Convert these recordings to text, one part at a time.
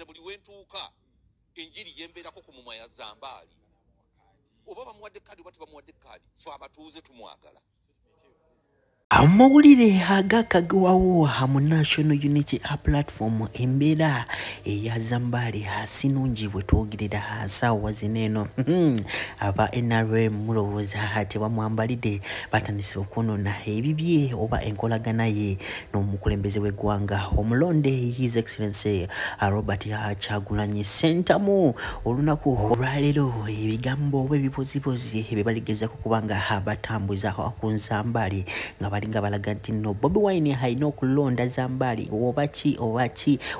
buli wentuuka enjiri yembeerako ku mumwa ya Zambali oba bamuwadde kadi oba tebamuwadde kadi fe abatuuze tumwagala. Amawulire agakagwawo mu National Unity Platform embeera eya Zambali sinungi bwe twogerera ssaawa zino eno. Aba NRM mulowooza tebamwambalidde batandise okwonoona ebibye oba enkolagana ye n'omukulembeze w'eggwanga omulonde His Excellency Robert Kyagulanyi Ssentamu. Olunaku olwaleero ebigambo oba ebibozibozi bye baligezako kubanga batambuza ku Zambali nga balinga balaga nti no Bobi Wine alina okulonda Zambali oba ki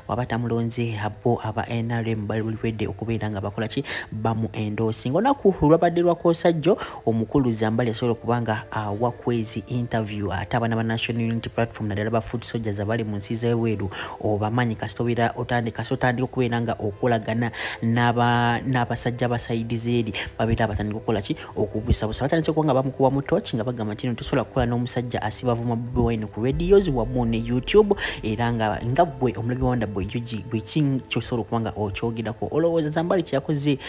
wabatamulonze abo aba NRM baliwedde okubeera nga bakola ki bamu endorsing. Olunaku lwabadde lwakosajjo omukulu Zambali asobola okubanga awa kwezi interview ate abaana ba National Unity Platform naddala ba foot soldiers abali mu nsi z'ebweru obamanyi kasitobera otandika okubeera nga okolagana n'abasajja basaidizi eri babeera batandika okukola ki okubusabusa batandise okuba nga bamukuba mu torch nga bagamba nti tosobola kukola n'omusajja asibavuma Bobi Wine ku radios wamu ne YouTube era nga gwe omulabi wanda boy bwe ky'osobola okuba nga okyogerako olowooza Zambali kyakoze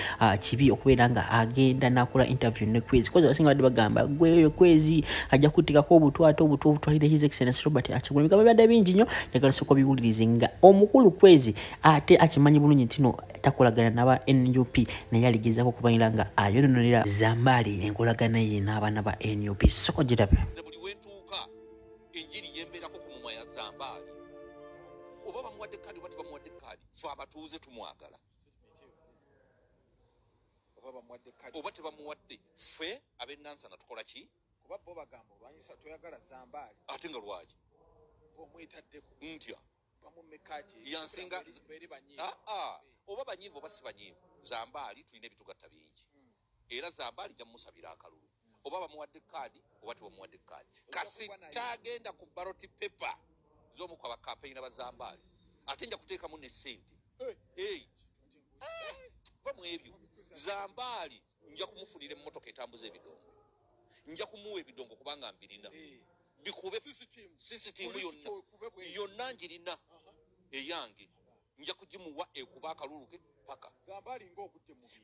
kibi okubeera nga agenda n'akola interview ne Kwezi koza basinga badde bagamba gweyo Kwezi ajja kutikako obutwalire His Excellency Robert Kyagulanyi bigambo byadde bingi nnyo njagala sooka biwulirize nga omukulu Kwezi ate akimanyi bulungi nti no takolagana n'aba NUP naye aligezako okubalira nga ayononera Zambali enkolagana ye n'abaana ba NUP soko girabe buli wentuuka enjiri yembeerako ku mumwa ya Zambali oba bamuwadde kadi oba tebamuwadde kadi fe abatuuze tumwagala oba tebamuwadde fe ab'ennansana tukola ki kuba bo bagamba olwanyisa toyagala Zambali ate nga lwaki omwetaddeko ntya bamummekaje yansinga oba banyiivu oba si banyiivu Zambali tulina ebitugatta bingi era Zambali jamusabira akalulu oba bamuwadde kadi oba tebamuwadde kadi kasita agenda ku ballot paper z'omuku abakampeyina ba Zambali ate nja kuteekamu ne ssente va mu ebyo Zambali nja kumufunira emmotoka etambuza ebidongo nja kumuwa ebidongo kubanga mbirina bikube sisitimu yonna njirina eyange nja kugimuwa ekuba akalulu ke paka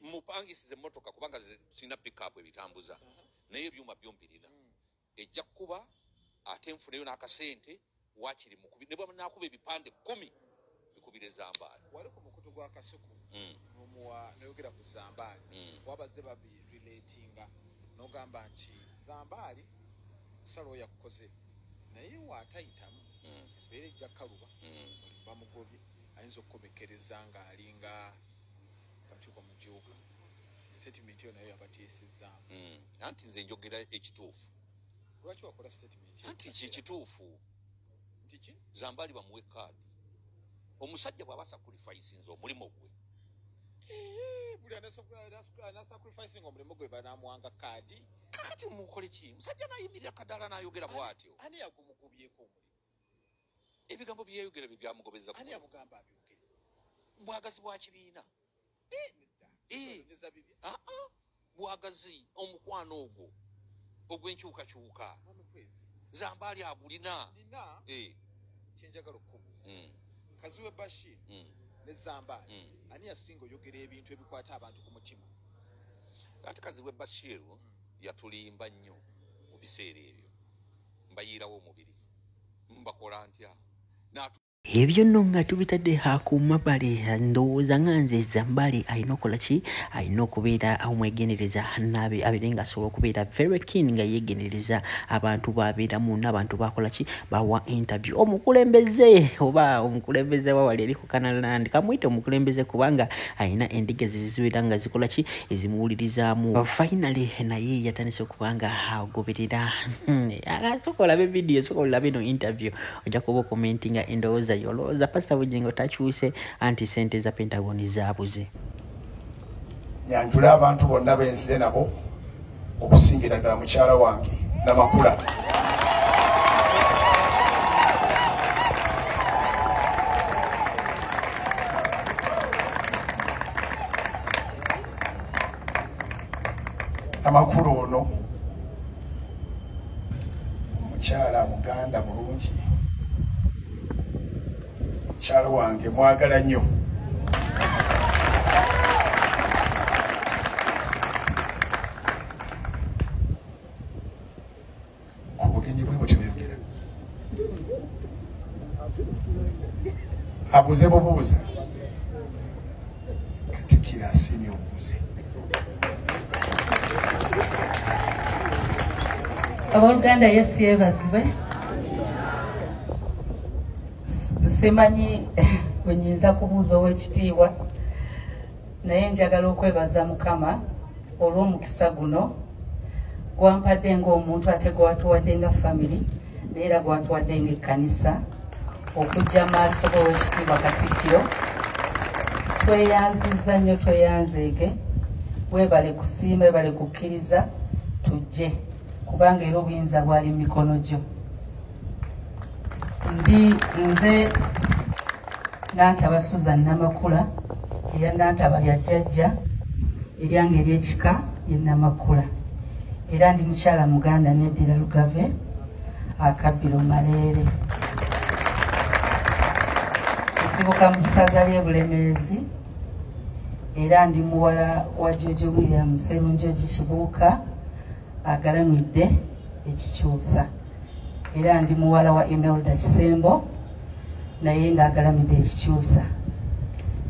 mupangisize emmotoka kubanga sina pickup ebitambuza naye ebyuma byombirina ejja kuba ate nfuneyo n'akasente wakiri mukubi ne bwe nakuba ebipande 10 bikubire Zambali wali ku mukutu gwa Kasuku n'omuwa nayogera ku Zambali wabaze babirelatinga n'ogamba nti Zambali salo yakukoze naye waatayitamu embeera ejja kaluba bamugobye ayinza okukomekereza ng'alinga kakyuka mukyuka statement yo nayo yabatiisizaamu anti nze njogera ekituufu lwaki wakola statement anti kikituufu nti ki Zambali bamuwe kaadi omusajja bw'aba sacrificing omulimu gwe buli anasacrificing omulimu gwe banamuwanga kaadi kati mukole ki musajja nayimirira kadala n'ayogera bw'atyo ani yagumugubyeko omulimu ebigambo byeyogera bye byamugobeza ani yamugamba abyogere bwagazi bwa kibiina bwagazi omukwano ogwo ogw'enkyukakyuka Zambali agulina kyenjagala okukubuuza Kaziwe Bashir ne Zambali ani yasinga oyogera ebintu ebikwata abantu ku mutima ate Kaziwe Bashir yatulimba nnyo mu biseera ebyo mbayiirawo omubiri mbakola ntya ebyo nno nga tubitadde ku mabbali ndowooza nga nze Zambali alina okukola ki alina okubeera omwegendereza nabe abeere nga asobola okubeera very keen nga yeegendereza abantu babeeramu n'abantu bakola ki bawa interview omukulembeze oba omukulembeze wawali eri ku Kanaland kamuyite omukulembeze kubanga alina endiga ziziwera nga zikola ki ezimuwulirizaamu finally naye yatandise okubanga agoberera soka olabe video soka olabe no interview ojja kuba okomentinga endowooza yolooza Pastor Bugingo takyuse anti sente za Pentagon zaabuze nyanjula abantu bonna benzize nabo okusingira ddala mukyala wange Namakula Namakula ono mukyala muganda bulungi mukyala wange mwagala nnyo abuze bubuuza Katikkiro asiimye obuuze. Abooluganda Yesu yeebazibwe. Simanyi bwe nnyinza kubuuza ow'ekitiibwa naye njagala okwebaza Mukama olw'omukisa guno gwampadde ng'omuntu ate gwatuwadde nga family neera gwatuwadde ng'ekkanisa okujja maaso g'ow'ekitiibwa Katikkiro. Tweyanzizza nnyo tweyanzeege, weebale kusiima weebale kukkiriza tujje kubanga era obuyinza bwali mu mikono gyo. Nze Nantaba Susan Namakula era Nantaba lya jjajja eryange ery'ekika ye Namakula era ndi mukyala Muganda Neddira Lugave Akabbiro Maleere. Nsibuka mu ssaza ly'e Bulemeezi era ndi muwala wa George William Sserunjogi Kibuuka agalamidde ekikyusa era ndi muwala wa Imelda Kisembo naye ng'agalamidde ekikyusa.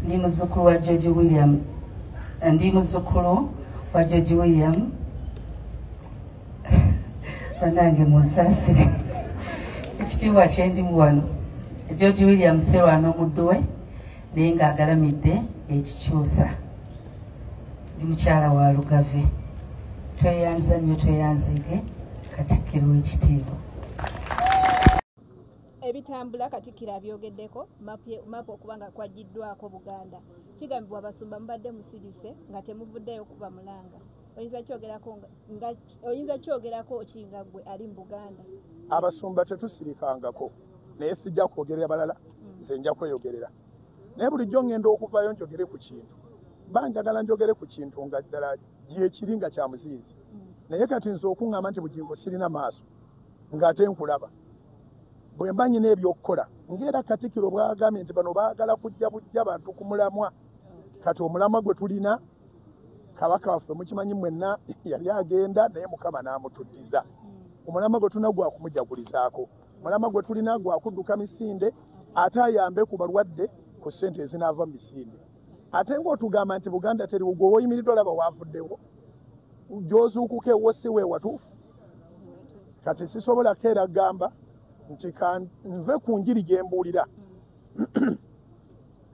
Ndi muzzukulu wa George William banange munsaasire ekitiibwa kyendimu wano George William Sserwana omuddu we naye ng'agalamidde ekikyusa. Ndi mukyala wa Lugave. Tweyanza nnyo tweyanzeege Katikkiro w'ekitiibwa. Ebitambula Katikkiro abyogeddeko mapu okubanga kwagiddwako Buganda. Kigambibwa abasumba mubadde musirise nga temuvuddeyo kuba mulanga. Oyinza kyogerako ki nga ggwe ali mu Buganda? Abasumba tetusirikangako naye sijja kwogerera balala, nze nja kweyogerera. Naye bulijjo ngenda okuvayo njogere ku kintu. Banjagala njogere ku kintu nga ddala gyekiri nga kya muzinzi. Naye kati nze okuŋŋamba nti bugingo sirina maaso ng'ate nkulaba. Bwe mba nyina ebyokukola ng'era Katikkiro bw'agambye nti bano baagala kujja bujja bantu ku mulamwa. Kati omulamwa gwe tulina Kabaka waffe mukimanyi mwenna yali agenda naye Mukama n'amutuddiza. Omulamwa gwe tulina gwa kumujagulizaako. Omulamwa gwe tulina gwa kudduka misinde ate ayambe ku balwadde ku ssente ezinaava mu misinde. Ate ng'otugamba nti Buganda teri gwe oyimiridde olaba waavuddewo gy'ozuukuka ewo si we watuufu. Kati sisobola keera gamba nti nve ku njiri gye mbuulira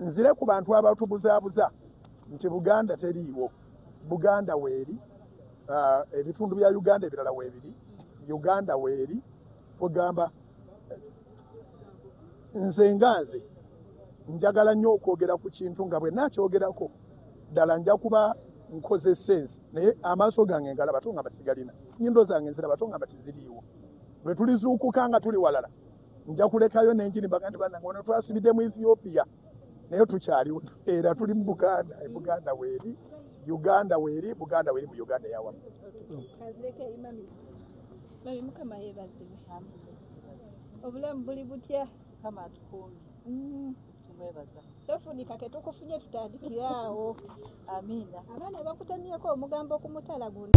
nzire ku bantu abatubuzaabuza nti Buganda teriiwo. Buganda weeri, ebitundu bya Uganda ebirala weebiri, Uganda weeri. Kugamba nze nganze njagala nnyo okwogera ku kintu nga bwe nakyogerako ddala nja kuba nkoze sensi naye amaaso gange ngalaba to nga basigalina, nnyindo zange nziraba to nga batiziriiwo. Bwe tulizuukuka nga tuli walala nja kulekayo n'enjiri mbaga nti bannange wano twasibidde mu Ethiopia naye tukyaliwo era tuli mu Buganda. Buganda weeri, Uganda weeri, Buganda weeri mu Uganda yawamu. Mukama yeebazibwe. Obulamu buli butya? Mukama atukuumye. Tumwebaza. Tofunika ke tukufunye tutandikire awo. Amiina. Abaana bakutamyeko omugambo ku mutala guno.